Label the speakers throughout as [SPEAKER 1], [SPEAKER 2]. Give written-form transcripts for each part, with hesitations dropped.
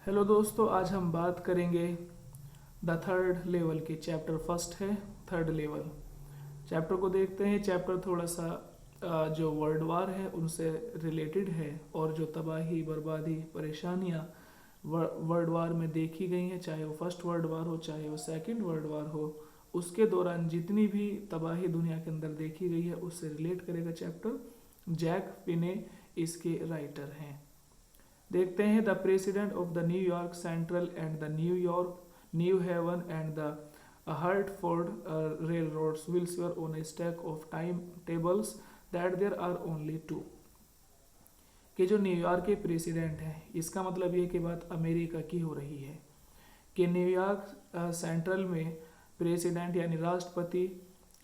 [SPEAKER 1] Hello दोस्तों, आज हम बात करेंगे द थर्ड लेवल के चैप्टर फर्स्ट है थर्ड लेवल। चैप्टर को देखते हैं। चैप्टर थोड़ा सा जो वर्ल्ड वार है उनसे रिलेटेड है, और जो तबाही बर्बादी परेशानियां वर्ल्ड वार में देखी गई हैं, चाहे वो फर्स्ट वर्ल्ड वार हो चाहे वो सेकंड वर्ल्ड वार हो, उसके दौरान जितनी भी तबाही दुनिया के अंदर देखी गई है उससे रिलेट करेगा चैप्टर। जैक फिने इसके राइटर हैं। देखते हैं। The president of the New York central and the New York new Haven and the Hertford railroads will swear on a stack of timetables that there are only two। कि जो New York के president हैं, इसका मतलब ये कि बात अमेरिका की हो रही है कि न्यूयॉर्क सेंट्रल में प्रेसिडेंट यानी राष्ट्रपति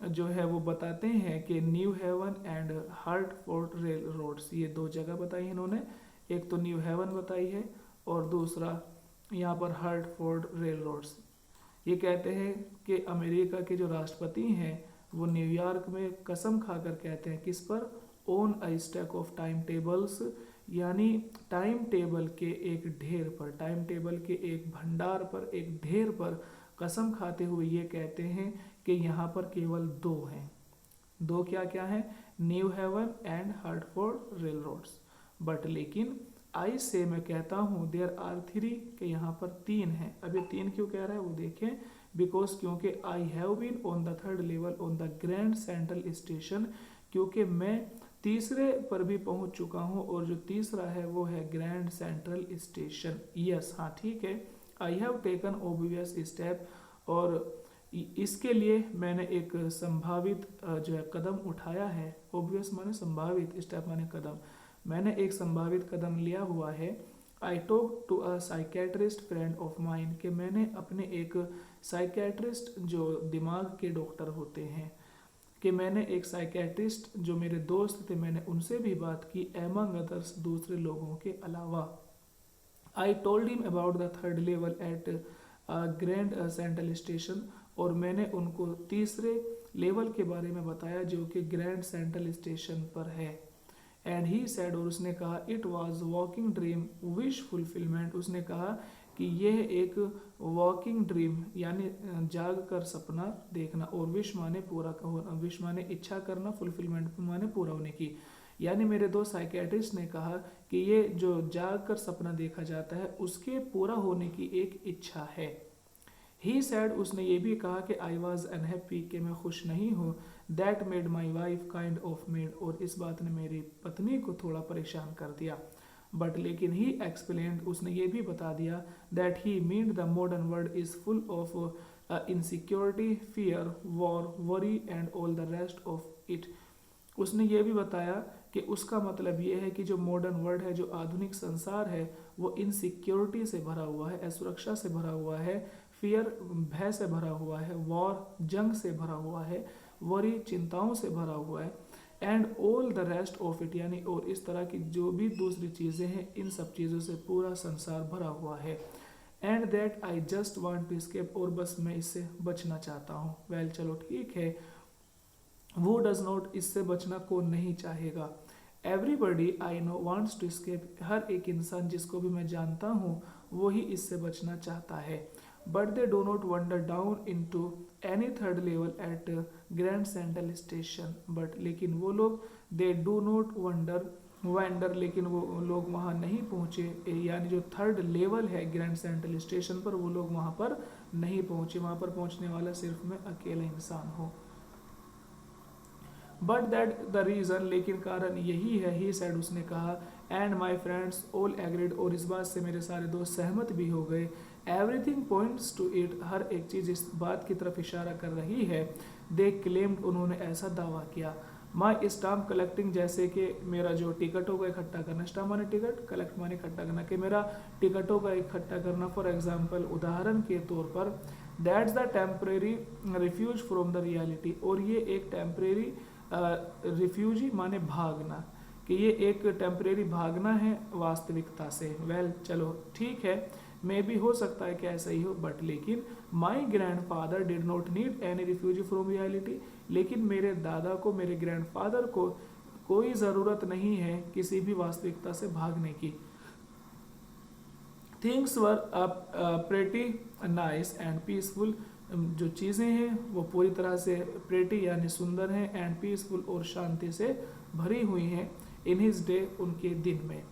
[SPEAKER 1] जो है वो बताते हैं कि New Haven and Hartford rail roads, ये दो जगह बताई इन्होंने। एक तो न्यू हेवन बताई है और दूसरा यहाँ पर हार्टफोर्ड रेल रोड्स। ये कहते हैं कि अमेरिका के जो राष्ट्रपति हैं वो न्यूयॉर्क में कसम खाकर कहते हैं, किस पर? Own a stack of time tables, यानी टाइम टेबल के एक ढेर पर, टाइम टेबल के एक भंडार पर, एक ढेर पर कसम खाते हुए ये कहते हैं कि यहाँ पर केवल दो हैं। दो क्या क्या हैं? New Haven and Hartford rail roads. But लेकिन आई से मैं कहता हूँ देयर आर थ्री, के यहाँ पर तीन हैं। अब ये तीन क्यों कह रहा है वो देखें। बिकॉज क्योंकि I have been on the third level on the Grand Central Station, क्योंकि मैं तीसरे पर भी पहुंच चुका हूं, और जो तीसरा है वो है ग्रैंड सेंट्रल स्टेशन। यस, हाँ ठीक है। I have taken obvious step, और इसके लिए मैंने एक संभावित जो है कदम उठाया है। ऑब्वियस माने संभावित, स्टेप माने कदम। मैंने एक संभावित कदम लिया हुआ है। I talk to a psychiatrist friend of mine, कि मैंने अपने एक साइकेट्रिस्ट जो दिमाग के डॉक्टर होते हैं, कि मैंने एक साइकेट्रिस्ट जो मेरे दोस्त थे मैंने उनसे भी बात की, एमंग अदर्स दूसरे लोगों के अलावा। I told him about the third level at Grand Central Station, और मैंने उनको तीसरे लेवल के बारे में बताया जो कि ग्रैंड सेंट्रल स्टेशन पर है। एंड ही सेड, और उसने कहा, it was walking dream wish fulfilment, उसने कहा कि यह एक वॉकिंग ड्रीम यानी जाग कर सपना देखना, और विश माने पूरा, विश माने इच्छा करना, फुलफिलमेंट माने पूरा होने की। यानी मेरे दो साइकेट्रिस्ट ने कहा कि ये जो जाग कर सपना देखा जाता है उसके पूरा होने की एक इच्छा है। ही सैड, उसने ये भी कहा कि आई वॉज अनहैप्पी, कि मैं खुश नहीं हूँ। That made my wife kind of made, और इस बात ने मेरी पत्नी को थोड़ा परेशान कर दिया। बट लेकिन ही एक्सप्लेन्ड, उसने ये भी बता दिया, that he mean the modern world is full of insecurity, fear, war, worry and all the rest of it. उसने ये भी बताया कि उसका मतलब ये है कि जो मॉडर्न वर्ल्ड है, जो आधुनिक संसार है, वो इनसिक्योरिटी से भरा हुआ है, असुरक्षा से भरा हुआ है, फियर भय से भरा हुआ है, वॉर जंग से भरा हुआ है, वरी चिंताओं से भरा हुआ है, and all the rest of it, यानी और इस तरह की जो भी दूसरी चीज़ें हैं, इन सब चीज़ों से पूरा संसार भरा हुआ है। And that I just want to escape, और बस मैं इससे बचना चाहता हूँ। वेल चलो ठीक है, वो डज नॉट, इससे बचना कौन नहीं चाहेगा। Everybody I know wants to escape, हर एक इंसान जिसको भी मैं जानता हूँ वो ही इससे बचना चाहता है। But they do not wander down into any third level at Grand Central Station, but लेकिन वो लोग दे डू नॉट वंडर, लेकिन वो लोग वहाँ नहीं पहुँचे, यानी जो थर्ड लेवल है ग्रैंड सेंट्रल स्टेशन पर, वो लोग वहाँ पर नहीं पहुँचे। वहाँ पर पहुँचने वाला सिर्फ मैं अकेला इंसान हूँ। बट दैट द रीज़न, लेकिन कारण यही है, ही सैड, उसने कहा, and my friends all agreed, और इस बात से मेरे सारे दोस्त सहमत भी हो गए। एवरीथिंग पॉइंट्स टू इट, हर एक चीज़ इस बात की तरफ इशारा कर रही है। दे क्लेम्ड, उन्होंने ऐसा दावा किया। माई स्टाम्प कलेक्टिंग, जैसे कि मेरा जो टिकटों का इकट्ठा करना, स्टाम्प माने टिकट, कलेक्ट माने इकट्ठा करना, कि मेरा टिकटों का इकट्ठा करना, फॉर एग्जाम्पल उदाहरण के तौर पर, that's the temporary refuse from the reality, और ये एक टेम्परेरी रिफ्यूजी माने भागना, कि ये एक टेम्परेरी भागना है वास्तविकता से। वेल चलो ठीक है, मे भी हो सकता है कि ऐसा ही हो, बट लेकिन माई grandfather did not need any refugee from reality, लेकिन मेरे दादा को, मेरे ग्रैंडफादर को कोई ज़रूरत नहीं है किसी भी वास्तविकता से भागने की। Things were pretty nice and peaceful. जो चीज़ें हैं वो पूरी तरह से प्रेटी यानी सुंदर हैं, एंड पीसफुल और शांति से भरी हुई हैं इन हिज डे उनके दिन में।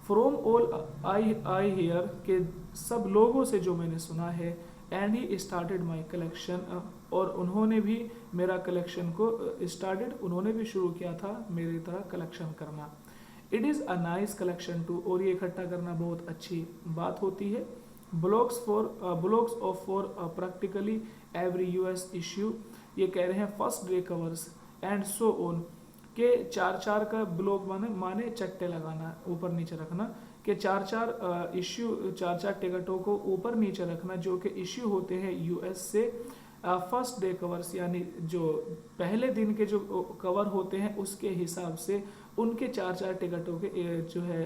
[SPEAKER 1] फ्रॉम ऑल आई हियर के सब लोगों से जो मैंने सुना है, and he started my collection और उन्होंने भी मेरा कलेक्शन को स्टार्टेड उन्होंने भी शुरू किया था मेरी तरह कलेक्शन करना। It is a nice collection too और ये इकट्ठा करना बहुत अच्छी बात होती है। Blocks of four practically every US issue, ये कह रहे हैं first day covers and so on के चार चार का ब्लॉग माने चट्टे लगाना ऊपर नीचे रखना, कि चार चार इश्यू चार चार टिकटों को ऊपर नीचे रखना जो कि इश्यू होते हैं यूएस से। फर्स्ट डे कवर्स यानी जो पहले दिन के जो कवर होते हैं उसके हिसाब से उनके चार चार टिकटों के जो है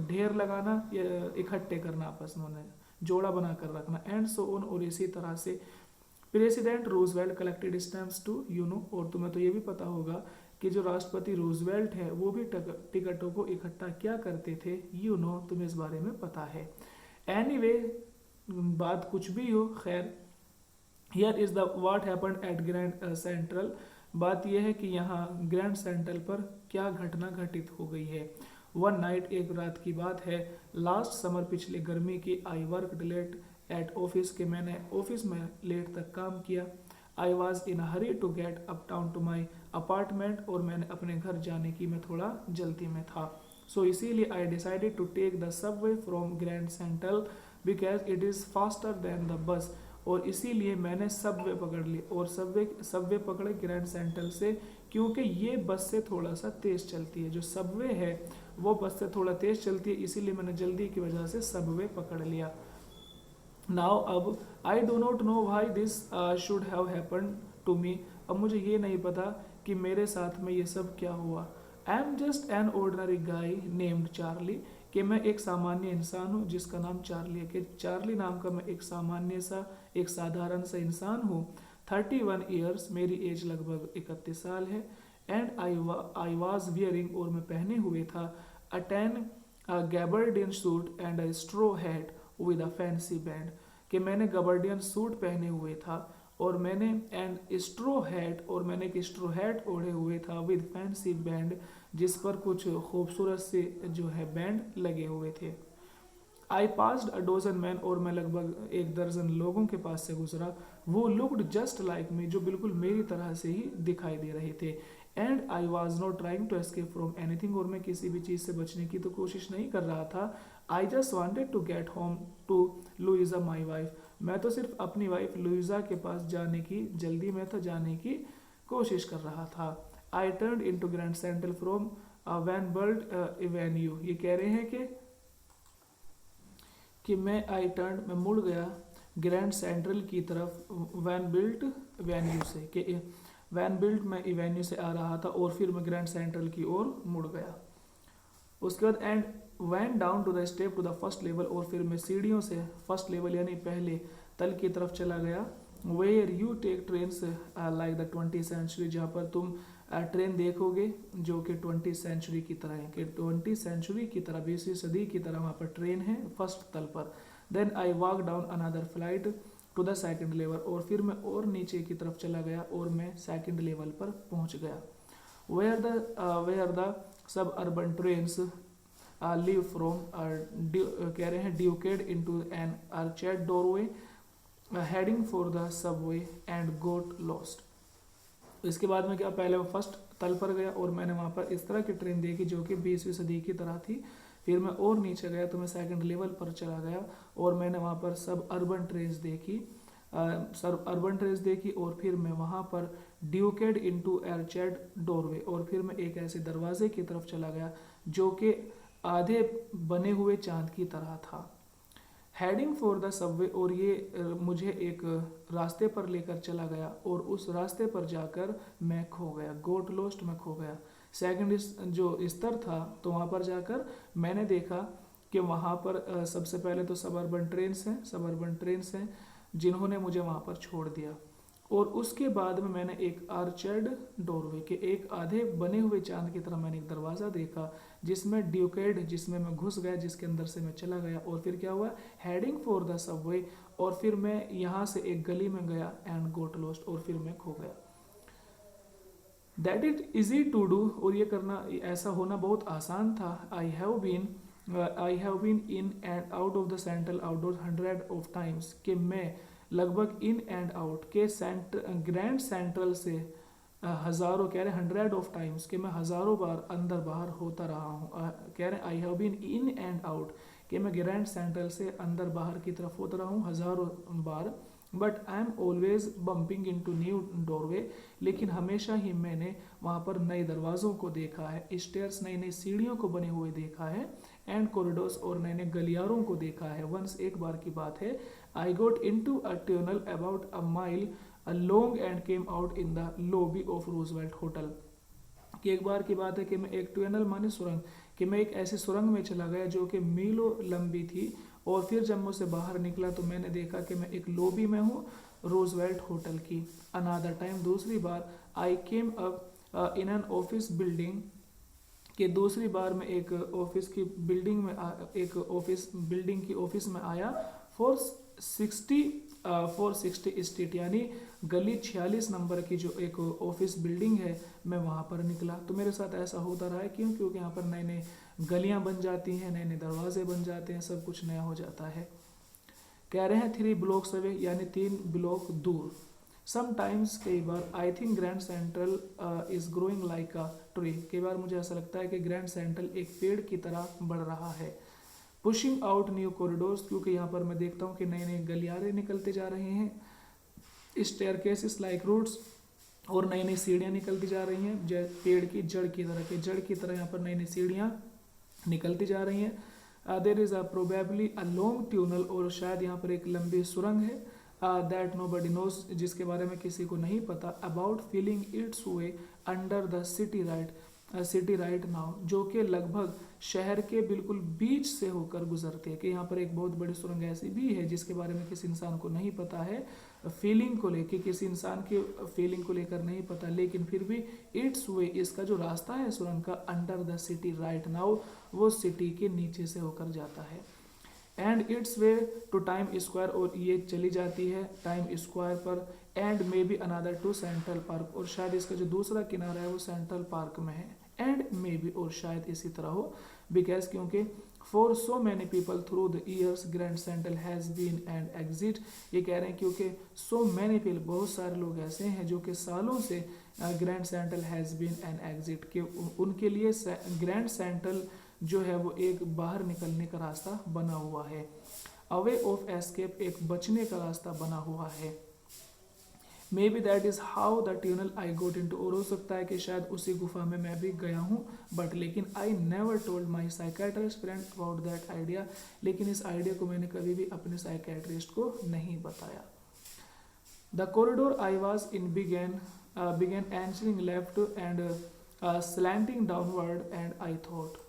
[SPEAKER 1] ढेर लगाना या इकट्ठे करना, आपस में उन्हें जोड़ा बना कर रखना। एंड सो ऑन, और इसी तरह से president Roosevelt collected stamps too you know, और तुम्हें तो ये भी पता होगा कि जो राष्ट्रपति रूजवेल्ट है वो भी टिकटों को इकट्ठा क्या करते थे, यू नो, तुम्हें इस बारे में पता है। एनीवे, बात कुछ भी हो, खैर, here is the what happened at Grand central, बात यह है कि यहाँ ग्रैंड सेंट्रल पर क्या घटना घटित हो गई है। वन नाइट, एक रात की बात है, लास्ट समर, पिछले गर्मी की, I work late at office, के मैंने ऑफिस में लेट तक काम किया। I was in hurry to get uptown to my apartment, और मैंने अपने घर जाने की मैं थोड़ा जल्दी में था। सो इसीलिए I decided to take the subway from Grand Central because it is faster than the bus, और इसीलिए मैंने सबवे पकड़ ली, और सबवे पकड़े ग्रैंड सेंट्रल से, क्योंकि ये बस से थोड़ा सा तेज़ चलती है। जो सबवे है वो बस से थोड़ा तेज़ चलती है, इसीलिए मैंने जल्दी की वजह से सबवे पकड़ लिया। नाउ अब I do not know why this should have happen to me, अब मुझे ये नहीं पता कि मेरे साथ में ये सब क्या हुआ। I am just an ordinary guy named Charlie, कि मैं एक सामान्य इंसान हूँ जिसका नाम चार्ली है, कि चार्ली नाम का मैं एक सामान्य सा एक साधारण सा इंसान हूँ। 31 ईयर्स, मेरी एज लगभग 31 साल है। एंड आई वॉज वियरिंग, और मैं पहने हुए था, a tan gabardine suit and a straw hat with a fancy band, कि मैंने गबर्डियन सूट पहने हुए था और मैंने एंड स्ट्रो हैट, और मैंने एक स्ट्रो हैट ओढ़े हुए था विद फैंसी बैंड, जिस पर कुछ खूबसूरत से जो है बैंड लगे हुए थे। I passed a dozen man, और मैं लगभग एक दर्जन लोगों के पास से गुजरा। वो लुक्ड जस्ट लाइक मी, जो बिल्कुल मेरी तरह से ही दिखाई दे रहे थे। And I was not trying to escape from anything, और मैं किसी भी चीज़ से बचने की तो कोशिश नहीं कर रहा था। I just wanted to get home to Louisa my wife, मैं तो सिर्फ अपनी वाइफ लुइजा के पास जाने की जल्दी में था, जाने की कोशिश कर रहा था। I turn into Grand Central from Vanderbilt avenue, ये कह रहे हैं कि मैं मुड़ गया ग्रैंड सेंट्रल की तरफ वैन बिल्ट एवेन्यू से, कि वैन बिल्ट मैं एवेन्यू से आ रहा था और फिर मैं ग्रैंड सेंट्रल की ओर मुड़ गया। उसके बाद and went down to the step to the first level, और फिर मैं सीढ़ियों से फर्स्ट लेवल यानी पहले तल की तरफ चला गया। Where you take trains like the 20th century, जहाँ पर तुम ट्रेन देखोगे जो कि 20th सेंचुरी की तरह है, कि 20th सेंचुरी की तरह 20वीं सदी की तरह वहाँ पर ट्रेन है फर्स्ट तल पर। Then I walk down another flight to the second level, और फिर मैं और नीचे की तरफ चला गया और मैं सेकंड लेवल पर पहुँच गया। Where the suburban trains leave from, कह रहे हैं ducked into an arched doorway heading for the subway and got lost. इसके बाद में क्या, पहले मैं फर्स्ट तल पर गया और मैंने वहाँ पर इस तरह की ट्रेन देखी जो कि 20वीं सदी की तरह थी। फिर मैं और नीचे गया तो मैं सेकंड लेवल पर चला गया और मैंने वहाँ पर सब अर्बन ट्रेन्स देखी, और फिर मैं वहाँ पर ड्यूकेड इनटू आर्चेड डोरवे, और फिर मैं एक ऐसे दरवाजे की तरफ चला गया जो कि आधे बने हुए चांद की तरह था। हेडिंग फॉर द सबवे, और ये मुझे एक रास्ते पर लेकर चला गया और उस रास्ते पर जाकर मैं खो गया, गोट लॉस्ट, मैं खो गया। सेकंड जो स्तर था तो वहाँ पर जाकर मैंने देखा कि वहाँ पर सबसे पहले तो सबअर्बन ट्रेन्स हैं जिन्होंने मुझे वहाँ पर छोड़ दिया। और उसके बाद में मैंने एक आर्चर्ड डोरवे के एक आधे बने हुए चांद की तरह मैंने एक दरवाज़ा देखा जिसमें ड्यूकेड, जिसमें मैं घुस गया, जिसके अंदर से मैं चला गया। और फिर क्या हुआ, हेडिंग फॉर द सबवे, और फिर मैं यहाँ से एक गली में गया एंड गोट लॉस्ट, और फिर मैं खो गया। That it easy to do, और ये करना, ऐसा होना बहुत आसान था। I have been in and out of the central outdoor 100 of times, कि मैं लगभग इन एंड आउट के ग्रैंड सेंट्रल से हज़ारों, कह रहे 100 ऑफ टाइम्स, कि मैं हज़ारों बार अंदर बाहर होता रहा हूँ। कह रहे I have been in and out, कि मैं ग्रैंड सेंट्रल से अंदर बाहर की तरफ होता रहा हूँ हज़ारों बार। But I am always bumping into new doorway, लेकिन हमेशा ही मैंने वहाँ पर नए दरवाज़ों को देखा है, स्टेयर्स नई नई सीढ़ियों को बने हुए देखा है, एंड कॉरिडोर्स और नए नए गलियारों को देखा है। वंस, एक बार की बात है, I got into a tunnel about a mile long and came out in the lobby of Roosevelt hotel. कि एक बार की बात है कि मैं एक टनल माने सुरंग, कि मैं एक ऐसी सुरंग में चला गया जो कि मीलों लंबी थी, और फिर जब मैं उससे बाहर निकला तो मैंने देखा कि मैं एक लॉबी में हूँ रोजवेल्ट होटल की। अनादर टाइम, दूसरी बार, I came up in an office building, कि दूसरी बार मैं एक ऑफिस की बिल्डिंग में एक ऑफिस बिल्डिंग की ऑफिस में आया फॉर 60 स्ट्रीट, यानी गली 46 नंबर की जो एक ऑफिस बिल्डिंग है, मैं वहाँ पर निकला। तो मेरे साथ ऐसा होता रहा है, क्यों? क्योंकि यहाँ पर नए नए गलियाँ बन जाती हैं, नए नए दरवाजे बन जाते हैं, सब कुछ नया हो जाता है। कह रहे हैं 3 ब्लॉक्स अवे, यानी 3 ब्लॉक दूर। समटाइम्स, कई बार, I think Grand Central is growing like a tree, कई बार मुझे ऐसा लगता है कि ग्रैंड सेंट्रल एक पेड़ की तरह बढ़ रहा है। पुशिंग आउट न्यू कॉरिडोर्स, क्योंकि यहाँ पर मैं देखता हूँ कि नए नए गलियारे निकलते जा रहे हैं। स्टेयरकेसेस लाइक रूट्स, और नई नई सीढ़ियाँ निकलती जा रही हैं, पेड़ की जड़ की तरह, के जड़ की तरह यहाँ पर नई नई सीढ़ियाँ निकलती जा रही हैं। There is a probably a long tunnel, और शायद यहाँ पर एक लंबी सुरंग है, दैट नो बडी नोज, जिसके बारे में किसी को नहीं पता। About feeling it's way under the city right now, जो कि लगभग शहर के बिल्कुल बीच से होकर गुजरती है। कि यहाँ पर एक बहुत बड़ी सुरंग ऐसी भी है जिसके बारे में किसी इंसान को नहीं पता है, फीलिंग को लेकर, किसी इंसान की फीलिंग को लेकर नहीं पता, लेकिन फिर भी इट्स वे, इसका जो रास्ता है सुरंग का, under the city right now, वो सिटी के नीचे से होकर जाता है। And it's way to Time Square, और ये चली जाती है टाइम स्क्वायर पर, and maybe another to Central Park, और शायद इसका जो दूसरा किनारा है वो सेंट्रल पार्क में है। एंड मे बी, और शायद इसी तरह हो, बिकॉज, क्योंकि for so many people through the years Grand Central has been and exit, ये कह रहे हैं क्योंकि सो मैनी पीपल, बहुत सारे लोग ऐसे हैं जो कि सालों से Grand Central has been and exit, के उनके लिए ग्रैंड सेंट्रल जो है वो एक बाहर निकलने का रास्ता बना हुआ है। अवे ऑफ एस्केप, एक बचने का रास्ता बना हुआ है। Maybe that is how the tunnel I got into, और हो सकता है कि शायद उसी गुफा में मैं भी गया हूँ, बट लेकिन I never told my psychiatrist friend about that idea, लेकिन इस आइडिया को मैंने कभी भी अपने साइकेट्रिस्ट को नहीं बताया। The corridor I was in began answering left and slanting downward, and I thought,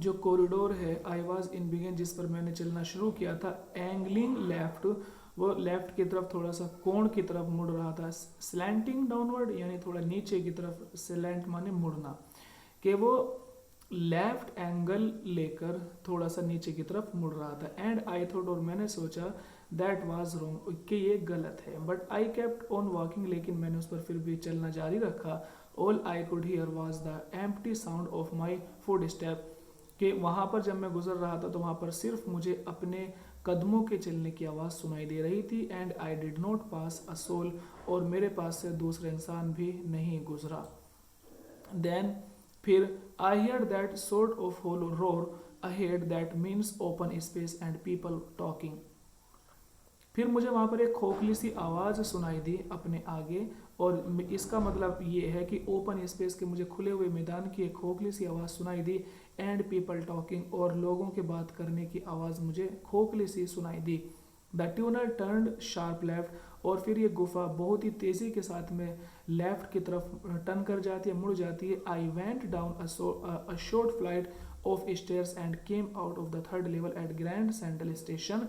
[SPEAKER 1] जो कॉरिडोर है आई वॉज इन बिगेन, जिस पर मैंने चलना शुरू किया था, एंगलिंग लेफ्ट, वो लेफ्ट की तरफ थोड़ा सा कोण की तरफ मुड़ रहा था। स्लैंटिंग डाउनवर्ड, यानी थोड़ा नीचे की तरफ, स्लैंट माने मुड़ना, कि वो लेफ्ट एंगल लेकर थोड़ा सा नीचे की तरफ मुड़ रहा था। एंड आई थॉट, और मैंने सोचा, दैट वाज रॉन्ग, कि ये गलत है। But I kept on walking, लेकिन मैंने उस पर फिर भी चलना जारी रखा। All I could hear was the empty sound of my foot step, कि वहाँ पर जब मैं गुजर रहा था तो वहाँ पर सिर्फ मुझे अपने कदमों के चलने की आवाज़ सुनाई दे रही थी। And I did not pass a soul, और मेरे पास से दूसरा इंसान भी नहीं गुजरा। देन फिर I hear that sort of hollow roar ahead, that means open space and people talking. फिर मुझे वहाँ पर एक खोखली सी आवाज़ सुनाई दी अपने आगे, और इसका मतलब ये है कि ओपन स्पेस के, मुझे खुले हुए मैदान की एक खोखली सी आवाज़ सुनाई दी। एंड पीपल टॉकिंग, और लोगों के बात करने की आवाज़ मुझे खोखली सी सुनाई दी। The tunnel turned sharp left, और फिर ये गुफा बहुत ही तेज़ी के साथ में लेफ्ट की तरफ टर्न कर जाती है, मुड़ जाती है। I went down a short flight of stairs and came out of the 3rd level at Grand Central Station,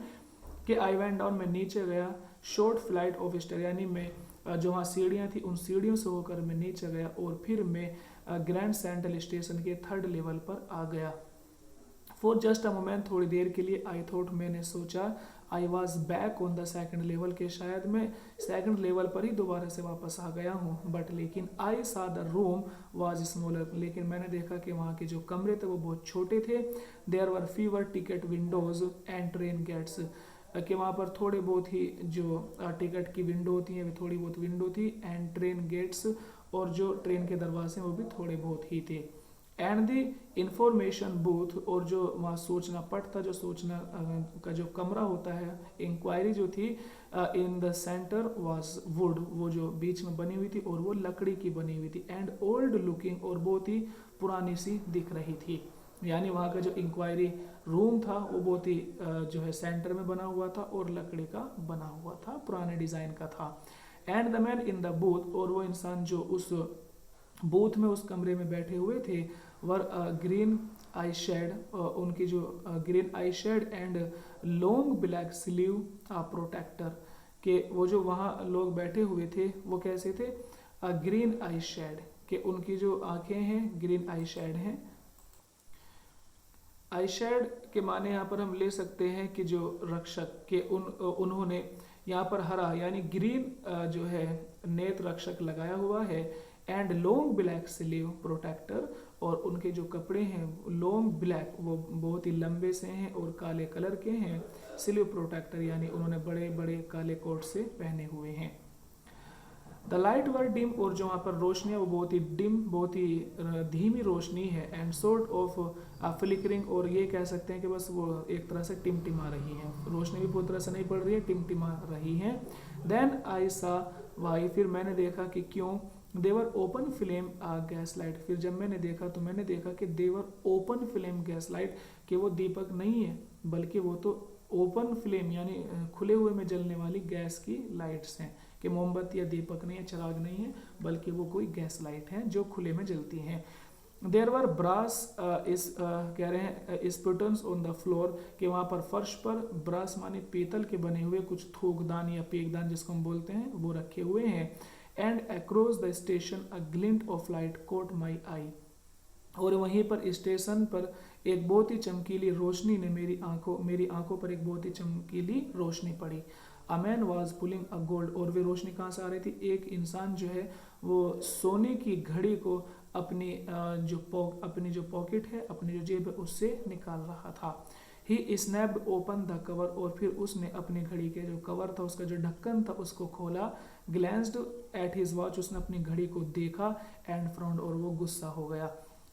[SPEAKER 1] कि आई वेंट डाउन, मैं नीचे गया, शॉर्ट फ्लाइट ऑफ स्टेयर, यानी मैं जो वहाँ सीढ़ियाँ थी उन सीढ़ियों से होकर मैं नीचे गया और फिर मैं ग्रैंड सेंट्रल स्टेशन के 3rd लेवल पर आ गया। फॉर जस्ट अ मोमेंट, थोड़ी देर के लिए, आई थॉट, मैंने सोचा, I was back on the 2nd level, के शायद मैं 2nd लेवल पर ही दोबारा से वापस आ गया हूँ। बट लेकिन आई सा द रूम वाज स्मॉलर, लेकिन मैंने देखा कि वहाँ के जो कमरे थे वो बहुत छोटे थे। There were fewer ticket windows and train gates, कि वहाँ पर थोड़े बहुत ही जो टिकट की विंडो होती है वो थोड़ी बहुत विंडो थी, एंड ट्रेन गेट्स, और जो ट्रेन के दरवाजे वो भी थोड़े बहुत ही थे। एंड द इंफॉर्मेशन बूथ, और जो वहाँ सूचना पट था, जो सूचना का जो कमरा होता है, इंक्वायरी जो थी, in the centre was would, वो जो बीच में बनी हुई थी और वो लकड़ी की बनी हुई थी, एंड ओल्ड लुकिंग, और बहुत ही पुरानी सी दिख रही थी। यानी वहाँ का जो इंक्वायरी रूम था वो बहुत ही जो है सेंटर में बना हुआ था और लकड़ी का बना हुआ था, पुराने डिजाइन का था। And the man in the booth, और वो इंसान जो उस बूथ में उस कमरे में बैठे हुए थे, वर ग्रीन आई शेड, उनकी जो green eye shade and long black sleeve protector, के वो जो वहाँ लोग बैठे हुए थे वो कैसे थे, ग्रीन आई शेड, के उनकी जो आंखें हैं ग्रीन आई शेड हैं। आई शेड के माने यहाँ पर हम ले सकते हैं कि जो रक्षक के उन्होंने यहाँ पर हरा यानी ग्रीन जो है नेत्र रक्षक लगाया हुआ है, and long black sleeve protector, और उनके जो कपड़े हैं लॉन्ग ब्लैक, वो बहुत ही लंबे से हैं और काले कलर के हैं, स्लीव प्रोटेक्टर यानी उन्होंने बड़े बड़े काले कोट से पहने हुए हैं। द लाइट वर डिम, और जो वहाँ पर रोशनी है वो बहुत ही डिम, बहुत ही धीमी रोशनी है, एंड सॉर्ट ऑफ फ्लिकरिंग, और ये कह सकते हैं कि बस वो एक तरह से टिमटिमा रही है, रोशनी भी पूरी तरह से नहीं पड़ रही है, टिमटिमा रही है। देन आई सा वाई, फिर मैंने देखा कि क्यों, देवर ओपन फ्लेम गैस लाइट, फिर जब मैंने देखा तो मैंने देखा कि देवर ओपन फ्लेम गैस लाइट, कि वो दीपक नहीं है बल्कि वो तो ओपन फ्लेम यानी खुले हुए में जलने वाली गैस की लाइट्स हैं, कि मोमबत्ती या दीपक नहीं है, चिराग नहीं है, बल्कि वो कोई गैस लाइट है जो खुले में जलती हैं। देयर वर ब्रास इस कह रहे हैं स्पुटन्स ऑन द फ्लोर, कि वहाँ पर फर्श पर ब्रास माने पीतल के बने हुए कुछ थूकदान या पेगदान जिसको हम बोलते हैं वो रखे हुए हैं। And across the station a glint of light caught my eye, और वहीं पर स्टेशन पर एक बहुत ही चमकीली रोशनी ने मेरी आंखों पर एक बहुत ही चमकीली रोशनी पड़ी। A man was pulling a gold, और वे रोशनी कहाँ से आ रही थी, एक इंसान जो है वो सोने की घड़ी को अपनी अपनी जो पॉकेट है, अपनी जो जेब है उससे निकाल रहा था। ही स्नैप्ड ओपन द कवर, और फिर उसने अपनी घड़ी के जो कवर था उसका जो ढक्कन था उसको खोला। ग्लैंस्ड एट हिज वॉच, उसने अपनी घड़ी को देखा, एंड फ्राउंड, और वो गुस्सा हो गया।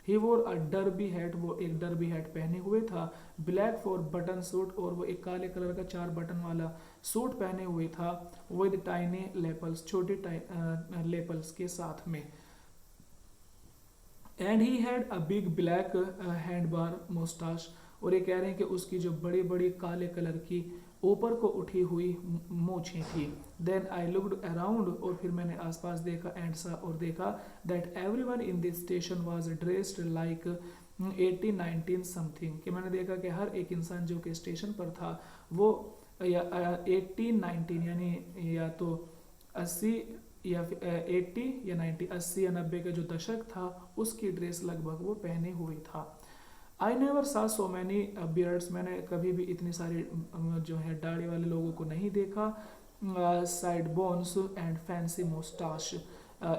[SPEAKER 1] ही वोर अ डर्बी हैट, वो एक डर्बी हैट पहने हुए था। ब्लैक फॉर बटन सूट, और वो एक काले कलर का 4 बटन वाला सूट पहने हुए था, विद टाइनी लेपल्स, छोटे लेपल्स के साथ में। And he had a big black handlebar mustache, और ये कह रहे हैं कि उसकी जो बड़ी बड़ी काले कलर की ऊपर को उठी हुई मूछें थी। देन आई लुक्ड अराउंड, और फिर मैंने आसपास देखा, एंड सा, और देखा that everyone in this station was dressed like 1819 something, कि मैंने देखा कि हर एक इंसान जो कि स्टेशन पर था वो या 1819 यानी या तो 80 या 80 या 90, 80 या 90 का जो दशक था उसकी ड्रेस लगभग वो पहने हुई था। आई नेवर सा सो मैनी बियर्ड्स, मैंने कभी भी इतनी सारी जो है दाढ़ी वाले लोगों को नहीं देखा। Sideburns and fancy mustache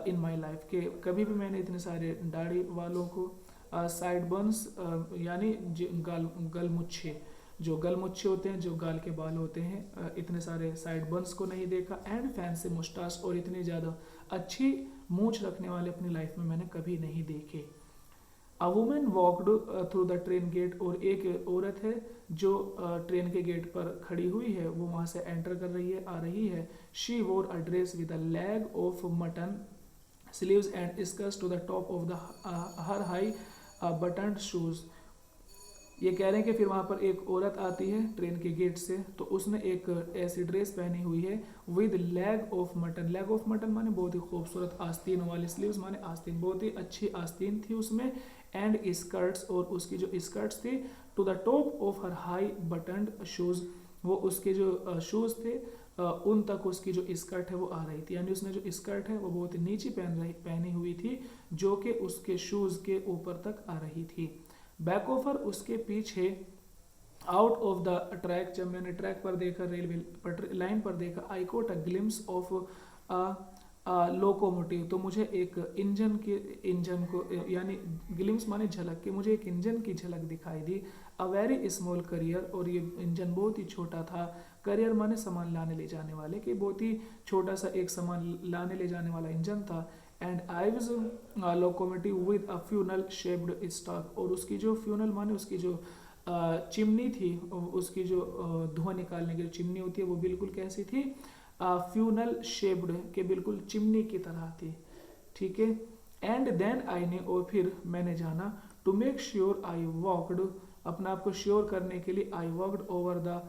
[SPEAKER 1] in my life, के कभी भी मैंने इतने सारे दाढ़ी वालों को, साइड बोन्स यानी गलमुच्छे, जो गलमुच्छे होते हैं, जो गाल के बाल होते हैं, इतने सारे साइड बन्स को नहीं देखा। एंड फैंसी मुस्टाश, और इतनी ज़्यादा अच्छी मूछ रखने वाले अपनी लाइफ में मैंने कभी नहीं देखे। A woman walked through the train gate, और एक औरत है जो ट्रेन के गेट पर खड़ी हुई है, वो वहाँ से एंटर कर रही है, आ रही है। She wore a dress with a leg of mutton sleeves and skirts to the top of the her high buttoned shoes. ये कह रहे हैं कि फिर वहाँ पर एक औरत आती है ट्रेन के गेट से, तो उसने एक ऐसी ड्रेस पहनी हुई है with leg of mutton, leg of mutton माने बहुत ही खूबसूरत आस्तीन वाली, स्लीव्स माने आस्तीन, बहुत ही अच्छी आस्तीन थी उसमें। एंड स्कर्ट्स, और उसकी जो स्कर्ट्स थी to the top of her high buttoned shoes, वो उसके जो शूज़ थे उन तक उसकी जो स्कर्ट है वो आ रही थी, यानी उसने जो स्कर्ट है वो बहुत ही नीची पहनी हुई थी, जो कि उसके शूज़ के ऊपर तक आ रही थी। बैक ऑफर उसके पीछे, आउट ऑफ द ट्रैक, जब मैंने ट्रैक पर देखा, रेलवे लाइन पर देखा, I quote a glimpse of locomotive, तो मुझे एक इंजन को यानी ग्लिम्स माने झलक के, मुझे एक इंजन की झलक दिखाई दी। अ वेरी स्मॉल करियर, और ये इंजन बहुत ही छोटा था। करियर माने सामान लाने ले जाने वाले, कि बहुत ही छोटा सा एक सामान लाने ले जाने वाला इंजन था। And I was locomotive with a funnel shaped stock, और उसकी जो फ्यूनल माने उसकी जो चिमनी थी, उसकी जो धुआं निकालने की जो चिमनी होती है वो बिल्कुल कैसी थी, फ्यूनल शेप्ड, के बिल्कुल चिमनी की तरह थी। ठीक है। एंड देन आई ने, और फिर मैंने जाना, to make sure I walked, अपना आप को श्योर करने के लिए, I walked over the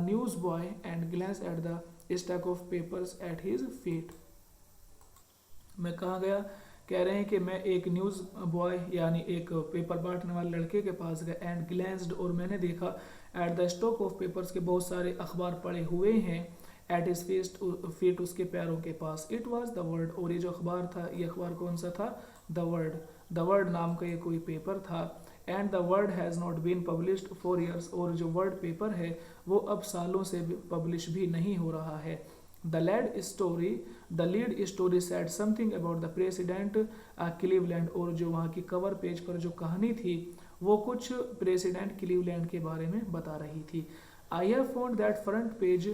[SPEAKER 1] newsboy and glance at the stack of papers at his feet. मैं कहाँ गया, कह रहे हैं कि मैं एक न्यूज़ बॉय यानी एक पेपर बांटने वाले लड़के के पास गया, एंड ग्लैंस्ड, और मैंने देखा, at the stock of papers, के बहुत सारे अखबार पड़े हुए हैं, एट हिज फीट, उसके पैरों के पास। इट वाज द वर्ड, और ये जो अखबार था, ये अखबार कौन सा था, द वर्ड, द वर्ड नाम का ये कोई पेपर था। And the word has not been published for years, और जो वर्ड पेपर है वो अब सालों से पब्लिश भी नहीं हो रहा है। The lead story said something about the president Cleveland, और जो वहाँ की कवर पेज पर जो कहानी थी वो कुछ प्रेसिडेंट क्लीवलैंड के बारे में बता रही थी। I have found that front page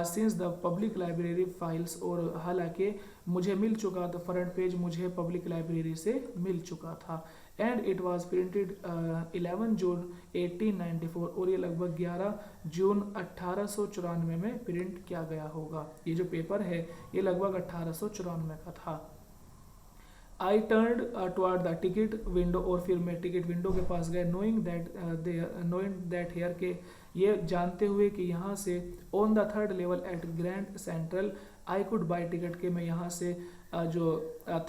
[SPEAKER 1] since the public library files, और हालांकि मुझे मिल चुका था, फ्रंट पेज मुझे पब्लिक लाइब्रेरी से मिल चुका था। एंड इट वाज प्रिंटेड 11 जून 1894, और ये लगभग 11 जून 1894 में प्रिंट किया गया होगा। ये जो पेपर है ये लगभग 1894 का था। I turn toward the ticket window, और फिर मैं टिकट विंडो के पास गए, नोइंग दैट हेयर, के ये जानते हुए कि यहाँ से, on the third level at Grand Central I could buy ticket, के मैं यहाँ से जो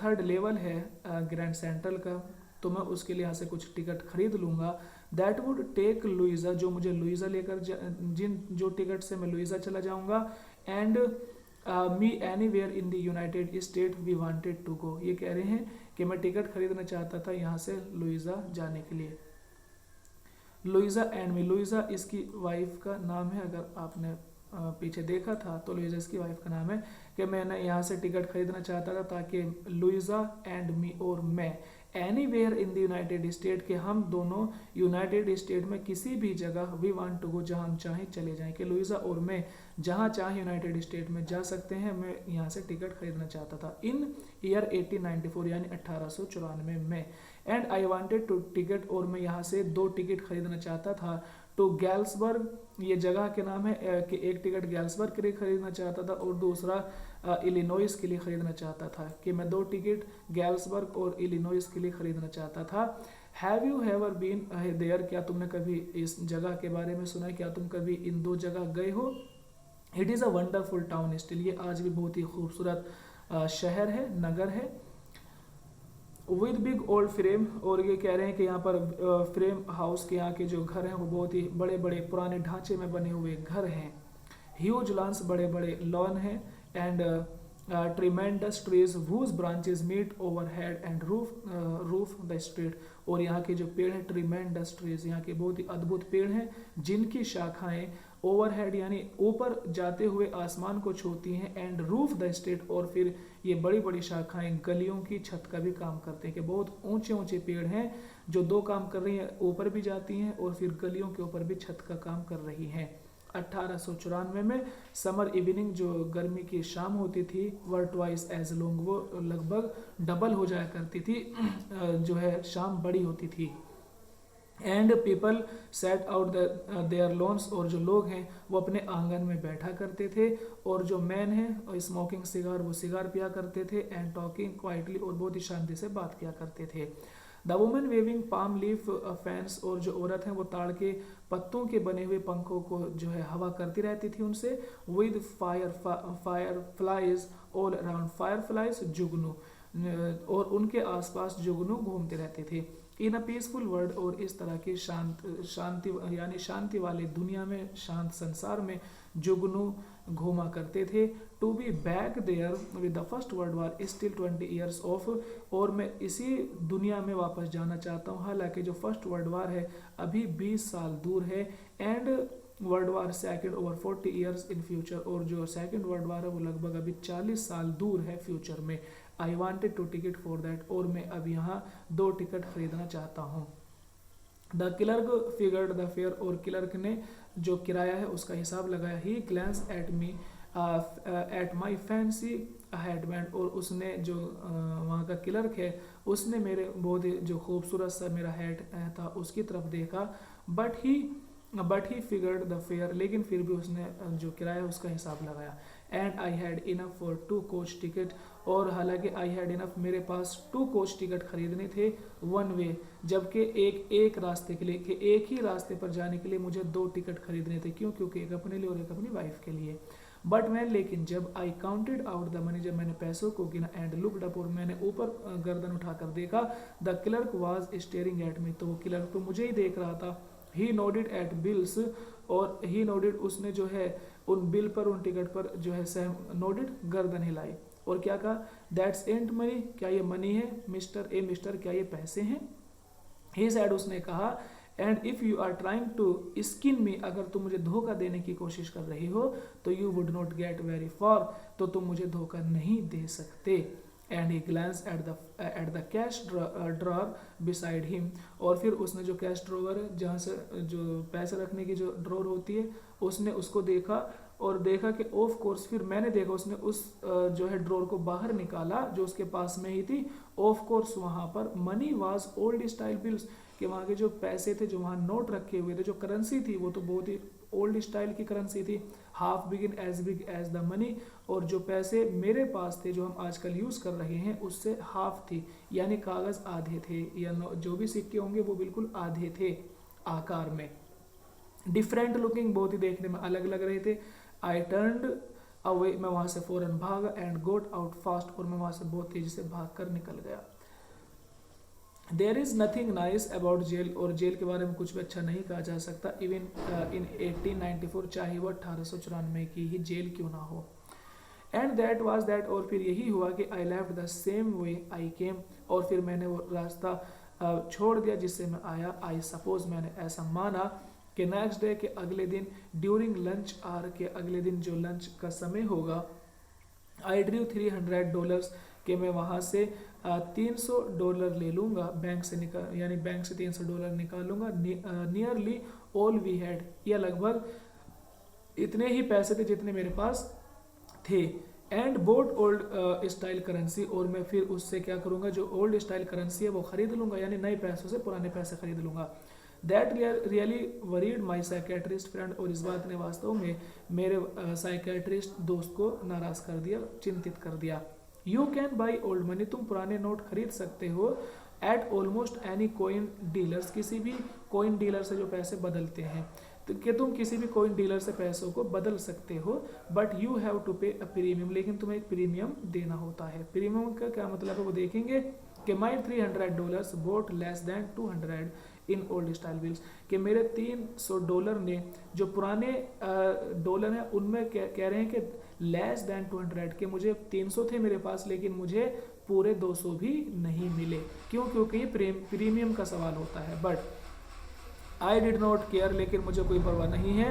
[SPEAKER 1] थर्ड लेवल है ग्रैंड सेंट्रल का, तो मैं उसके लिए यहाँ से कुछ टिकट खरीद लूँगा। दैट वुड टेक लुइजा, जो मुझे लुइजा लेकर जो टिकट से मैं लुइजा चला जाऊँगा। And me anywhere in the United State we wanted to go, ये कह रहे हैं कि मैं टिकट खरीदना चाहता था यहाँ से लुइजा जाने के लिए। लुइजा एंड मी, लुइजा इसकी वाइफ का नाम है, अगर आपने पीछे देखा था तो लुइजा इसकी वाइफ का नाम है, कि मैंने यहाँ से टिकट खरीदना चाहता था ताकि लुइजा एंड मी, और मैं, anywhere in the United state, के हम दोनों यूनाइटेड स्टेट में किसी भी जगह, वी वांट टू गो, जहाँ हम चाहें चले जाएं, कि लुइजा और मैं जहाँ चाहे यूनाइटेड स्टेट में जा सकते हैं। मैं यहाँ से टिकट खरीदना चाहता था इन ईयर 1894, यानी 1894 में। And I wanted to ticket, और मैं यहाँ से 2 टिकट खरीदना चाहता था, टू गैल्सबर्ग, ये जगह के नाम है, कि एक टिकट गैल्सबर्ग के लिए खरीदना चाहता था और दूसरा इलिनॉइस के लिए खरीदना चाहता था, कि मैं 2 टिकट गैल्सबर्ग और इलिनॉइस के लिए खरीदना चाहता था। हैव यू हैवर बीन देयर, क्या तुमने कभी इस जगह के बारे में सुना है, क्या तुम कभी इन 2 जगह गए हो। It is a wonderful town still, ये आज भी बहुत ही खूबसूरत शहर है, नगर है। विद बिग ओल्ड फ्रेम, और ये कह रहे हैं कि यहाँ पर फ्रेम हाउस के यहाँ के जो घर हैं वो बहुत ही बड़े बड़े पुराने ढांचे में बने हुए घर हैं। ह्यूज लॉन्स, बड़े बड़े लॉन हैं, and tremendous trees whose branches meet overhead and roof the street, और यहाँ के जो पेड़ हैं ट्रीमेंडस ट्रीज, यहाँ के बहुत ही अद्भुत पेड़ हैं जिनकी शाखाएं ओवरहेड यानी ऊपर जाते हुए आसमान को छूती हैं, एंड रूफ द स्ट्रीट, और फिर ये बड़ी बड़ी शाखाएं गलियों की छत का भी काम करते हैं, कि बहुत ऊंचे ऊंचे पेड़ हैं जो 2 काम कर रही हैं, ऊपर भी जाती हैं और फिर गलियों के ऊपर भी छत का काम कर रही हैं। 1894 में समर इवनिंग, जो गर्मी की शाम होती थी, वर ट्वाइस एज लॉन्ग, वो लगभग डबल हो जाया करती थी, जो है शाम बड़ी होती थी। And people set out their lawns, और जो लोग हैं वो अपने आंगन में बैठा करते थे, और जो मैन है स्मोकिंग सिगार, वो सिगार पिया करते थे, एंड टॉकिंग क्वाइटली, और बहुत ही शांति से बात किया करते थे। The women waving palm leaf fans, और जो औरत हैं वो ताड़ के पत्तों के बने हुए पंखों को जो है हवा करती रहती थी उनसे। With fire flies all around, fire flies जुगनू, और उनके आसपास जुगनू घूमते रहते थे। इन अ पीसफुल वर्ल्ड, और इस तरह की शांति वाले दुनिया में, शांत संसार में जुगनू घूमा करते थे। To be back there with the First World War still 20 years off, और मैं इसी दुनिया में वापस जाना चाहता हूँ, हालांकि जो फर्स्ट वर्ल्ड वार है अभी 20 साल दूर है, and world war second over 40 years in future, और जो सेकेंड वर्ल्ड वार है वो लगभग अभी 40 साल दूर है फ्यूचर में। I wanted to ticket for that, और मैं अब यहाँ 2 टिकट खरीदना चाहता हूँ। The clerk figured the fare, और क्लर्क ने जो किराया है उसका हिसाब लगाया। He glance at me at my fancy headband, और उसने जो वहाँ का क्लर्क है उसने मेरे बहुत ही जो खूबसूरत सा मेरा हेड था उसकी तरफ देखा। But he figured the fair, लेकिन फिर भी उसने जो किराया उसका हिसाब लगाया। And I had enough for 2 coach ticket, और हालांकि आई हैड इनफ, मेरे पास 2 कोच टिकट खरीदने थे 1 वे, जबकि एक रास्ते के लिए, कि एक ही रास्ते पर जाने के लिए मुझे 2 टिकट खरीदने थे। क्यों? क्योंकि एक अपने लिए और एक अपनी वाइफ के लिए। बट मैं, लेकिन जब आई काउंटेड आउट द मनी, जब मैंने पैसों को गिना, एंड लुकड अप, और मैंने ऊपर गर्दन उठाकर देखा, the clerk was staring at me, तो वो क्लर्क तो मुझे ही देख रहा था। ही नोडेड एट बिल्स, और ही नोडेड, उसने जो है उन बिल पर, उन टिकट पर जो है सहम, नोडेड गर्दन हिलाई, और क्या कहा, दैट्स एंट मनी, क्या ये मनी है मिस्टर, ए मिस्टर, क्या ये पैसे हैं। ही सैड, उसने कहा, and if you are trying to skin me, अगर तुम मुझे धोखा देने की कोशिश कर रही हो तो you would not get very far, तो तुम मुझे धोखा नहीं दे सकते। And he glance at the cash drawer beside him, और फिर उसने जो कैश ड्रॉवर है, जहाँ से जो पैसे रखने की जो ड्रॉर होती है, उसने उसको देखा, और देखा कि ऑफ कोर्स, फिर मैंने देखा उसने उस जो है ड्रॉर को बाहर निकाला जो उसके पास में ही थी। ऑफ कोर्स वहाँ पर money was old style bills, कि वहाँ के जो पैसे थे, जो वहाँ नोट रखे हुए थे, जो करेंसी थी, वो तो बहुत ही ओल्ड स्टाइल की करेंसी थी, half big as the money, और जो पैसे मेरे पास थे जो हम आजकल यूज़ कर रहे हैं उससे हाफ थी, यानी कागज़ आधे थे, या जो भी सिक्के होंगे वो बिल्कुल आधे थे आकार में। डिफरेंट लुकिंग, बहुत ही देखने में अलग लग रहे थे। आई टर्न्ड अवे, मैं वहाँ से फौरन भागा, एंड गोट आउट फास्ट, और मैं वहाँ से बहुत तेजी से भाग कर निकल गया। There is nothing nice about jail, और जेल के बारे में कुछ भी अच्छा नहीं कहा जा सकता, इवन इन 1894, चाहे वो 1894 की ही जेल क्यों ना हो। एंड दैट वाज दैट, और फिर यही हुआ कि I left the same way I came, और फिर मैंने वो रास्ता छोड़ दिया जिससे मैं आया। आई सपोज, मैंने ऐसा माना कि नेक्स्ट डे, के अगले दिन, ड्यूरिंग लंच आवर, के अगले दिन जो लंच का समय होगा, आई ड्रू $300, कि मैं वहाँ से $300 ले लूँगा, बैंक से निकाल, यानी बैंक से $300 निकालूंगा। नियरली ऑल वी हैड, या लगभग इतने ही पैसे थे जितने मेरे पास थे। And boat old style currency, और मैं फिर उससे क्या करूँगा, जो ओल्ड स्टाइल करेंसी है वो खरीद लूँगा, यानी नए पैसों से पुराने पैसे खरीद लूँगा। That really worried my psychiatrist friend, और इस बात ने वास्तव में मेरे साइकेट्रिस्ट दोस्त को नाराज़ कर दिया, चिंतित कर दिया। You can buy old money, तुम पुराने नोट खरीद सकते हो eight almost any coin dealers, किसी भी कोइन डीलर से जो पैसे बदलते हैं, तो कि तुम किसी भी कोइन डीलर से पैसों को बदल सकते हो। बट यू हैव टू पे अ प्रीमियम, लेकिन तुम्हें एक प्रीमियम देना होता है। प्रीमियम का क्या मतलब है वो देखेंगे कि माई $300 boat less than 200 in old style bills, कि मेरे $300 ने, जो पुराने डॉलर हैं उनमें कह रहे हैं कि लेस दैन 200, के मुझे 300 थे मेरे पास, लेकिन मुझे पूरे 200 भी नहीं मिले। क्यों? क्योंकि ये प्रीमियम का सवाल होता है। But I did not care, लेकिन मुझे कोई परवाह नहीं है।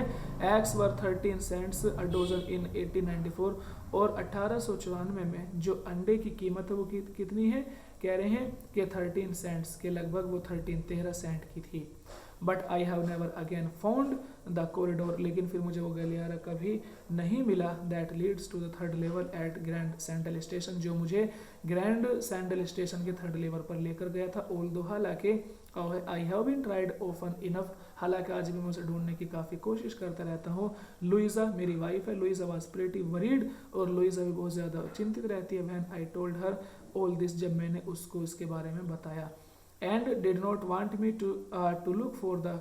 [SPEAKER 1] एग्स वर 13 सेंट्स अ डोजन इन 1894, और 1894 में जो अंडे की कीमत है वो कितनी है, कह रहे हैं कि 13 सेंट्स, के लगभग वो 13 सेंट की थी। But I have never again found the corridor, लेकिन फिर मुझे वो गलियारा कभी नहीं मिला। That leads to the 3rd level at Grand Central Station, जो मुझे ग्रैंड सेंट्रल स्टेशन के 3rd लेवल पर लेकर गया था। ऑल्दो, हालांकि I have been tried often enough, हालांकि आज भी मैं उसे ढूंढने की काफ़ी कोशिश करता रहता हूँ। लुइजा मेरी वाइफ है, लुइजा वाज प्रीटी वरीड, और लुइजा भी बहुत ज़्यादा चिंतित रहती है। When I told her all this, जब मैंने उसको इसके बारे में बताया। And did not want me to look for the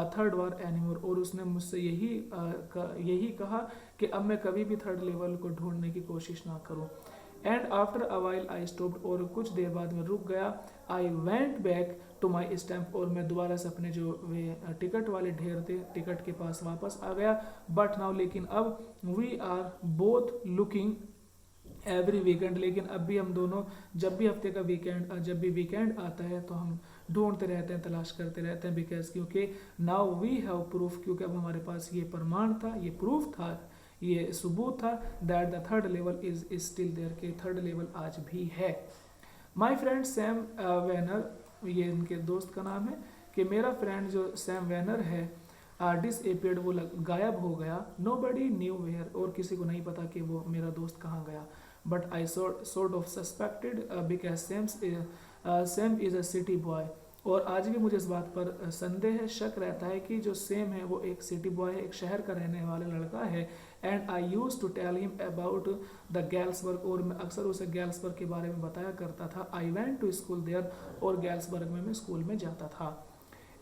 [SPEAKER 1] 3rd war anymore, और उसने मुझसे यही कहा कि अब मैं कभी भी 3rd लेवल को ढूंढने की कोशिश ना करूं। And after a while I stopped, और कुछ देर बाद मैं रुक गया। I went back to my stamp, और मैं दोबारा से अपने जो वे टिकट वाले ढेर थे टिकट के पास वापस आ गया। बट नाउ, लेकिन अब, we are both looking every weekend, लेकिन अब भी हम दोनों जब भी हफ्ते का जब भी वीकेंड आता है तो हम ढूंढते रहते हैं, तलाश करते रहते हैं, बिकॉज क्योंकि नाउ वी हैव प्रूफ, क्योंकि अब हमारे पास ये प्रमाण था, ये प्रूफ था, ये सबूत था, that the third level is still there, के थर्ड लेवल आज भी है। माई फ्रेंड सैम वेनर, ये इनके दोस्त का नाम है, कि मेरा फ्रेंड जो सैम वेनर है डिसअपीयर्ड, वो गायब हो गया। नो बडी न्यू वेयर, और किसी को नहीं पता कि वो मेरा दोस्त कहाँ गया। But I sort of suspected because Sam is a city boy, और आज भी मुझे इस बात पर संदेह है, शक रहता है कि जो सेम है वो एक सिटी बॉय है, एक शहर का रहने वाला लड़का है। And I use to tell him about the Galesburg, और मैं अक्सर उसे गैल्सबर्ग के बारे में बताया करता था। I went to school there, और गैल्सबर्ग में मैं स्कूल में जाता था।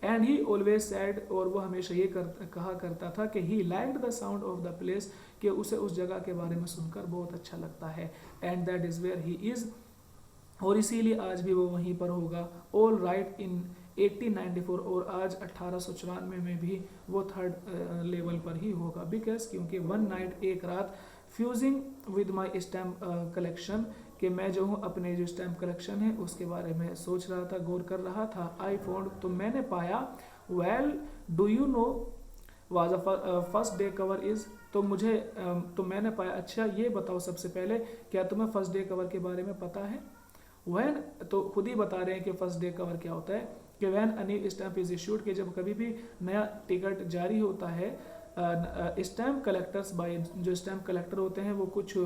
[SPEAKER 1] एंड ही ऑलवेज सैड, और वो हमेशा ये कहा करता था कि he liked the sound of the place, कि उसे उस जगह के बारे में सुनकर बहुत अच्छा लगता है। And that is where he is, और इसीलिए आज भी वो वहीं पर होगा। ऑल राइट इन 1894, और आज 1894 में भी वो थर्ड लेवल पर ही होगा। बिकॉज क्योंकि वन नाइट, एक रात, fusing with my stamp collection, कि मैं जो हूँ अपने जो स्टैम्प कलेक्शन है उसके बारे में सोच रहा था, गौर कर रहा था। आई फाउंड, तो मैंने पाया। Well do you know was a first day cover is, तो मुझे तो मैंने पाया, अच्छा ये बताओ सबसे पहले, क्या तुम्हें फर्स्ट डे कवर के बारे में पता है। वैन, तो खुद ही बता रहे हैं कि फर्स्ट डे कवर क्या होता है, कि when a new stamp is issued, कि जब कभी भी नया टिकट जारी होता है, स्टैम्प कलेक्टर्स बाय, जो स्टैम्प कलेक्टर होते हैं वो कुछ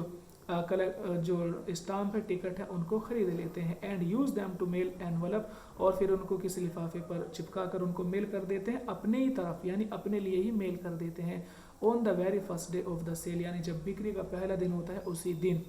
[SPEAKER 1] जो स्टाम्प है, टिकट है, उनको खरीद लेते हैं। And use them to mail envelope, और फिर उनको किसी लिफाफे पर चिपका कर उनको मेल कर देते हैं अपने ही तरफ, यानी अपने लिए ही मेल कर देते हैं। On the very first day of the sale, यानी जब बिक्री का पहला दिन होता है उसी दिन।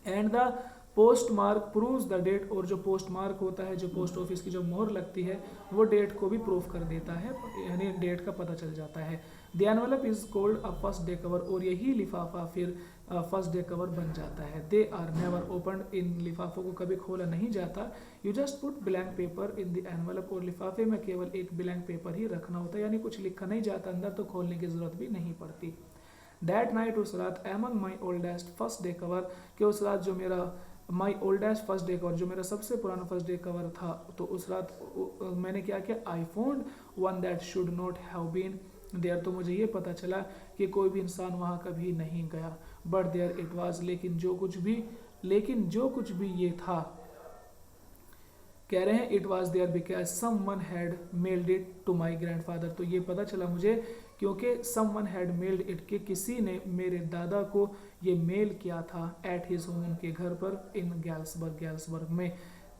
[SPEAKER 1] And the postmark proves the date, और जो पोस्ट मार्क होता है, जो पोस्ट ऑफिस की जो मोहर लगती है, वो डेट को भी प्रूफ कर देता है, यानी डेट का पता चल जाता है। The envelope is called a first day cover, और यही लिफाफा फिर फर्स्ट डे कवर बन जाता है। दे आर नेवर ओपन, इन लिफाफों को कभी खोला नहीं जाता। You just put blank paper in the envelope, और लिफाफे में केवल एक ब्लैंक पेपर ही रखना होता है, यानी कुछ लिखा नहीं जाता अंदर, तो खोलने की जरूरत भी नहीं पड़ती। दैट नाइट, उस रात, एमंग माई ओल्डेस्ट फर्स्ट डे कवर, कि उस रात जो मेरा माई ओल्डेस्ट फर्स्ट डे कवर, जो मेरा सबसे पुराना फर्स्ट डे कवर था, तो उस रात मैंने क्या किया, I found one that should not have been there, तो मुझे ये पता चला कि कोई भी इंसान वहाँ कभी नहीं गया। बट देयर इट वाज, लेकिन जो कुछ भी ये था, कह रहे हैं it was there because someone had mailed it to my grandfather, तो ये पता चला मुझे क्योंकि समवन हैड मेल्ड इट, के किसी ने मेरे दादा को ये मेल किया था एट हिज होम, उनके घर पर, इन गैल्सबर्ग में।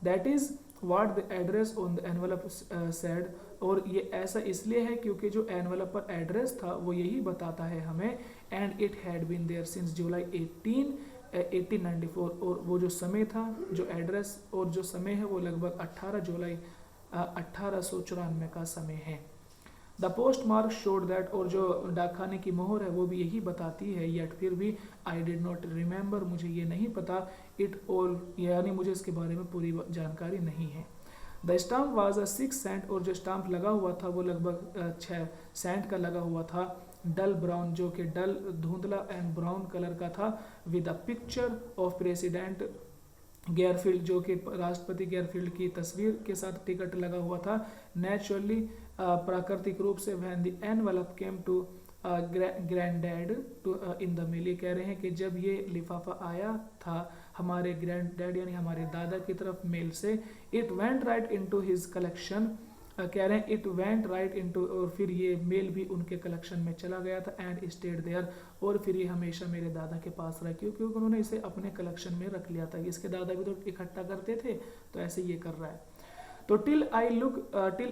[SPEAKER 1] That is what the address on the envelope said, और ये ऐसा इसलिए है क्योंकि जो एनवलप पर एड्रेस था वो यही बताता है हमें। And it had been there since July 1894, और वो जो समय था, जो एड्रेस और जो समय है, वो लगभग 18 जुलाई 1894 का समय है। The post mark showed that, और जो डाकखाने की मोहर है वो भी यही बताती है। येट फिर भी, आई डिड नॉट रिमेंबर, मुझे ये नहीं पता, इट ऑल, यानी मुझे इसके बारे में पूरी जानकारी नहीं है। The stamp was a 6 cent, और जो स्टाम्प लगा हुआ था वो लगभग 6 सेंट का लगा हुआ था। डल ब्राउन, जो कि डल धुंधला एंड ब्राउन कलर का था, with a picture of President Garfield, जो कि राष्ट्रपति गेयरफील्ड की तस्वीर के साथ टिकट लगा हुआ था। नेचुरली, प्राकृतिक रूप से, when the envelope came to granddad to in the mail, ये कह रहे हैं कि जब ये लिफाफा आया था हमारे ग्रैंडडैड यानी हमारे दादा की तरफ मेल से, it went right into his collection, कह रहे हैं इट वेंट राइट इनटू, और फिर ये मेल भी उनके कलेक्शन में चला गया था। एंड स्टेड देयर, और फिर ये हमेशा मेरे दादा के पास रहा, क्योंकि उन्होंने इसे अपने कलेक्शन में रख लिया था। इसके दादा भी तो इकट्ठा करते थे, तो ऐसे ये कर रहा है। तो till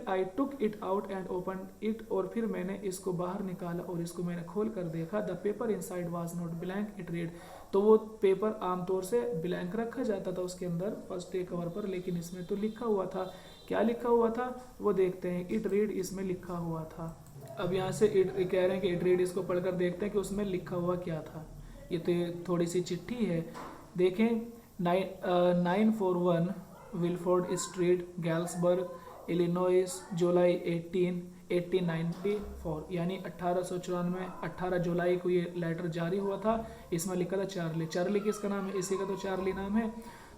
[SPEAKER 1] I took it out and open it, और फिर मैंने इसको बाहर निकाला और इसको मैंने खोल कर देखा। The paper inside was not blank, it read, तो वो पेपर आमतौर से ब्लैंक रखा जाता था उसके अंदर फर्स्ट डे कवर पर, लेकिन इसमें तो लिखा हुआ था। क्या लिखा हुआ था वो देखते हैं। इट रीड, इसमें लिखा हुआ था। अब यहाँ से इट कह रहे हैं कि इट रीड, इसको पढ़कर देखते हैं कि उसमें लिखा हुआ क्या था। ये तो थोड़ी सी चिट्ठी है देखें 941 विलफोर्ड स्ट्रीट, गैल्सबर्ग, इलिनॉइस, जुलाई 1894, यानी 1894 18 जुलाई को ये लेटर जारी हुआ था। इसमें लिखा था चार्ली। चार्ली किसका नाम है? इसी का तो चार्ली नाम है।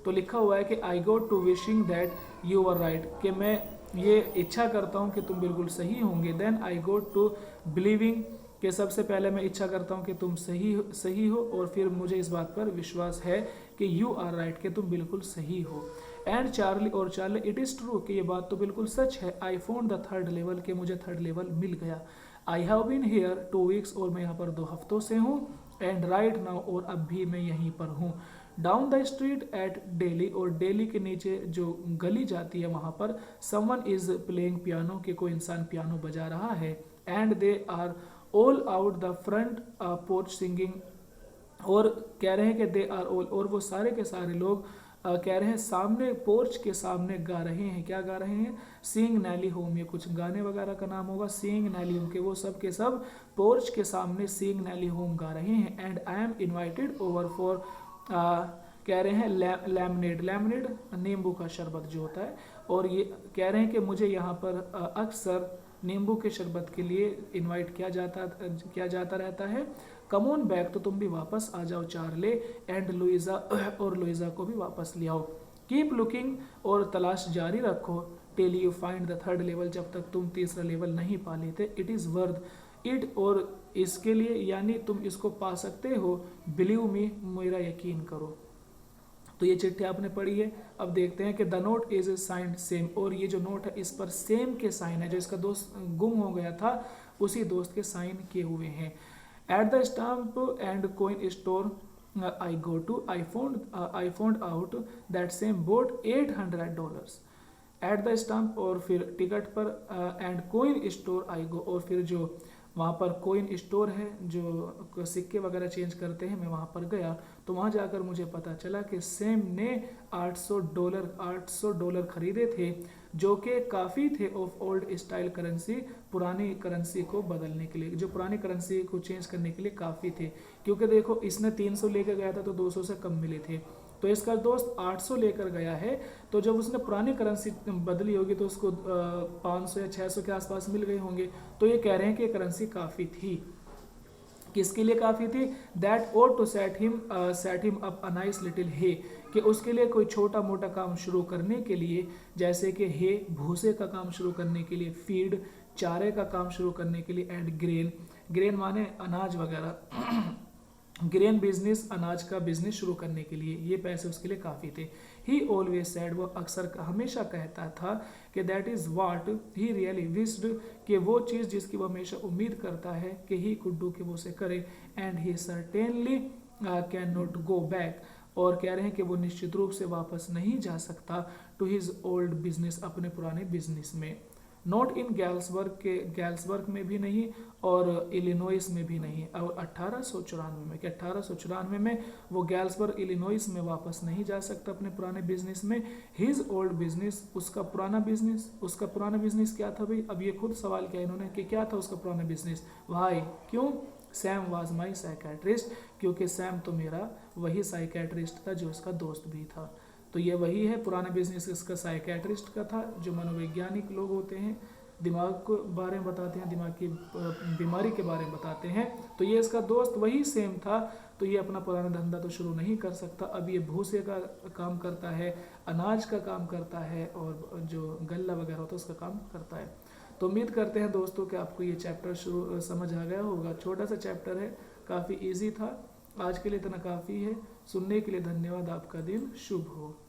[SPEAKER 1] तो लिखा हुआ है कि I go to wishing that you are right, कि मैं ये इच्छा करता हूँ कि तुम बिल्कुल सही होंगे। Then I go to believing, कि सबसे पहले मैं इच्छा करता हूँ कि तुम सही हो, और फिर मुझे इस बात पर विश्वास है कि यू आर राइट, कि तुम बिल्कुल सही हो। एंड चार्ली, और चार्ली, इट इज़ ट्रू, कि ये बात तो बिल्कुल सच है। I found the third level, कि मुझे थर्ड लेवल मिल गया। I have been here 2 weeks, और मैं यहाँ पर 2 हफ्तों से हूँ। एंड राइट नाउ, और अब भी मैं यहीं पर हूँ। Down the street at deli, और डेली के नीचे जो गली जाती है वहाँ पर समवन इज प्लेइंग पियानो, कि कोई इंसान पियानो बजा रहा है। And they are all out the front porch singing, और कह रहे हैं कि दे आर ऑल, और वो सारे के सारे लोग कह रहे हैं सामने पोर्च के सामने गा रहे हैं। क्या गा रहे हैं? सिंग नैली होम, ये कुछ गाने वगैरह का नाम होगा। सिंग नैली होम, के वो सब के सब पोर्च के सामने सिंग नैली होम गा रहे हैं। And I am invited over for, कह रहे हैं लेमनेड, लेमनेड नींबू का शरबत जो होता है, और ये कह रहे हैं कि मुझे यहाँ पर अक्सर नींबू के शरबत के लिए इनवाइट किया जाता रहता है। कम ऑन बैक, तो तुम भी वापस आ जाओ चार्ले। एंड लुइजा, और लुइजा को भी वापस ले आओ। कीप लुकिंग, और तलाश जारी रखो। Till you find the third level, जब तक तुम तीसरा लेवल नहीं पा लेते। इट इज़ वर्थ इट, और इसके लिए, यानी तुम इसको पा सकते हो। बिलीव मी, मेरा यकीन करो। तो ये चिट्ठी आपने पढ़ी है। अब देखते हैं कि the note is signed same, और ये जो नोट है इस पर सेम के साइन है। जो इसका दोस्त गुम हो गया था उसी दोस्त के साइन किए हुए हैं। At the stamp and coin store I go to, I found out that same bought $800। At the stamp, और फिर टिकट पर, and coin store I go, और फिर जो वहाँ पर कोइन स्टोर है जो सिक्के वगैरह चेंज करते हैं, मैं वहाँ पर गया। तो वहाँ जाकर मुझे पता चला कि सैम ने $800 खरीदे थे, जो कि काफ़ी थे ऑफ ओल्ड स्टाइल करेंसी, पुरानी करेंसी को बदलने के लिए, जो पुरानी करेंसी को चेंज करने के लिए काफ़ी थे। क्योंकि देखो, इसने 300 लेकर गया था तो 200 से कम मिले थे, तो इसका दोस्त 800 लेकर गया है। तो जब उसने पुरानी करेंसी बदली होगी तो उसको 500 या 600 के आसपास मिल गए होंगे। तो ये कह रहे हैं कि करेंसी काफ़ी थी। किसके लिए काफ़ी थी? दैट और to set him up a nice little hay, कि उसके लिए कोई छोटा मोटा काम शुरू करने के लिए, जैसे कि हे भूसे का काम शुरू करने के लिए, फीड चारे का काम शुरू करने के लिए, एंड ग्रेन, ग्रेन माने अनाज वगैरह ग्रेन बिजनेस, अनाज का बिजनेस शुरू करने के लिए ये पैसे उसके लिए काफ़ी थे। ही ऑलवेज सेड, वो अक्सर हमेशा कहता था कि that is what he really wished, कि वो चीज़ जिसकी वो हमेशा उम्मीद करता है कि ही कुड डू, कि वो उसे करे। And he certainly can not go back, और कह रहे हैं कि वो निश्चित रूप से वापस नहीं जा सकता टू हिज ओल्ड बिजनेस, अपने पुराने बिजनेस में। नॉट इन गैल्सबर्ग, के गैल्सबर्ग में भी नहीं और इलिनॉइस में भी नहीं। और 1894 में, कि 1894 में वो गैल्सबर्ग इलिनॉइस में वापस नहीं जा सकता अपने पुराने बिजनेस में। हिज ओल्ड बिजनेस, उसका पुराना बिजनेस क्या था भाई? अब ये खुद सवाल किया इन्होंने कि क्या था उसका पुराना बिजनेस। वाई, क्यों? सैम वाज माई साइकेट्रिस्ट, क्योंकि सैम तो मेरा वही साइकेट्रिस्ट था जो उसका दोस्त भी था। तो ये वही है, पुराना बिजनेस इसका साइकेट्रिस्ट का था, जो मनोवैज्ञानिक लोग होते हैं, दिमाग के बारे में बताते हैं, दिमाग की बीमारी के बारे में बताते हैं। तो ये इसका दोस्त वही सेम था। तो ये अपना पुराना धंधा तो शुरू नहीं कर सकता। अब ये भूसे का काम करता है, अनाज का काम करता है, और जो गल्ला वगैरह होता है उसका काम करता है। तो उम्मीद करते हैं दोस्तों कि आपको ये चैप्टर समझ आ गया होगा। छोटा सा चैप्टर है, काफ़ी ईजी था। आज के लिए इतना काफ़ी है। सुनने के लिए धन्यवाद। आपका दिन शुभ हो।